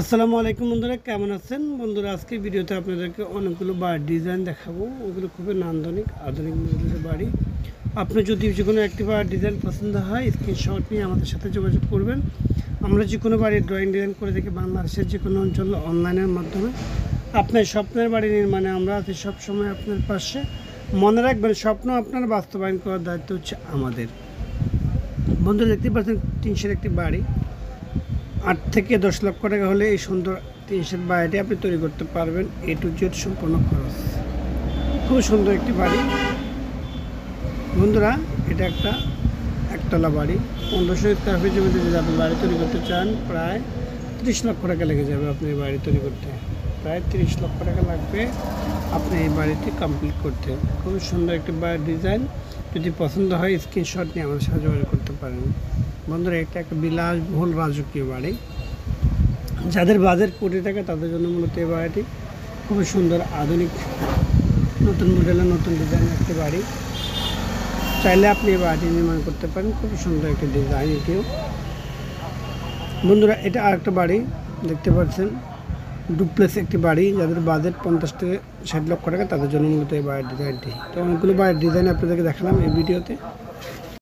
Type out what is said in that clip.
আসসালামু আলাইকুম বন্ধুরা, কেমন আছেন? বন্ধুরা, আজকে ভিডিওতে আপনাদেরকে অনেকগুলো বাড়ির ডিজাইন দেখাবো। ওগুলো খুবই নান্দনিক আধুনিক মডেলের বাড়ি। আপনি যদি যে কোনো একটি বাড়ির ডিজাইন পছন্দ হয়, স্ক্রিনশট নিয়ে আমাদের সাথে যোগাযোগ করবেন। আমরা যে কোনো বাড়ির ড্রয়িং ডিজাইন করে দেখি বাংলাদেশের যে কোনো অঞ্চলে অনলাইনের মাধ্যমে। আপনার স্বপ্নের বাড়ি নির্মাণে আমরা আছি সবসময় আপনার পাশে। মনে রাখবেন, স্বপ্ন আপনার বাস্তবায়ন করার দায়িত্ব হচ্ছে আমাদের। বন্ধুরা, দেখতে পাচ্ছেন টিনশের একটি বাড়ি। 8 থেকে 10 লক্ষ টাকা হলে এই সুন্দর টিনশেড বাড়িটি আপনি তৈরি করতে পারবেন। A to Z সম্পূর্ণ খরচ। খুব সুন্দর একটি বাড়ি। বন্ধুরা, এটা একটা একতলা বাড়ি। 1500 স্কোয়ার ফিট জমিতে যদি আপনি বাড়ি তৈরি করতে চান, প্রায় 30 লক্ষ টাকা লেগে যাবে আপনি এই বাড়ি তৈরি করতে। প্রায় 30 লক্ষ টাকা লাগবে আপনি এই বাড়িটি কমপ্লিট করতে। খুব সুন্দর একটি বাড়ির ডিজাইন। যদি পছন্দ হয়, স্ক্রিনশট নিয়ে আমাদের সাথে যোগাযোগ করতে পারেন। বন্ধুরা, এটা একটা বিলাসবহুল রাজকীয় বাড়ি। যাদের বাজেট কোটি টাকা, তাদের জন্য মূলত এই বাড়িটি খুবই সুন্দর, আধুনিক, নতুন মডেলের, নতুন ডিজাইনের একটি বাড়ি। চাইলে আপনি এই বাড়িটি নির্মাণ করতে পারেন। খুবই সুন্দর একটি ডিজাইন এটিও। বন্ধুরা, এটা আরেকটা বাড়ি দেখতে পাচ্ছেন, ডুপ্লেক্স একটি বাড়ি। যাদের বাজেট 50 থেকে 60 লক্ষ টাকা, তাদের জন্য মূলত এই বাড়ির ডিজাইনটি। তো অনেকগুলো বাড়ির ডিজাইন আপনাদেরকে দেখালাম এই ভিডিওতে।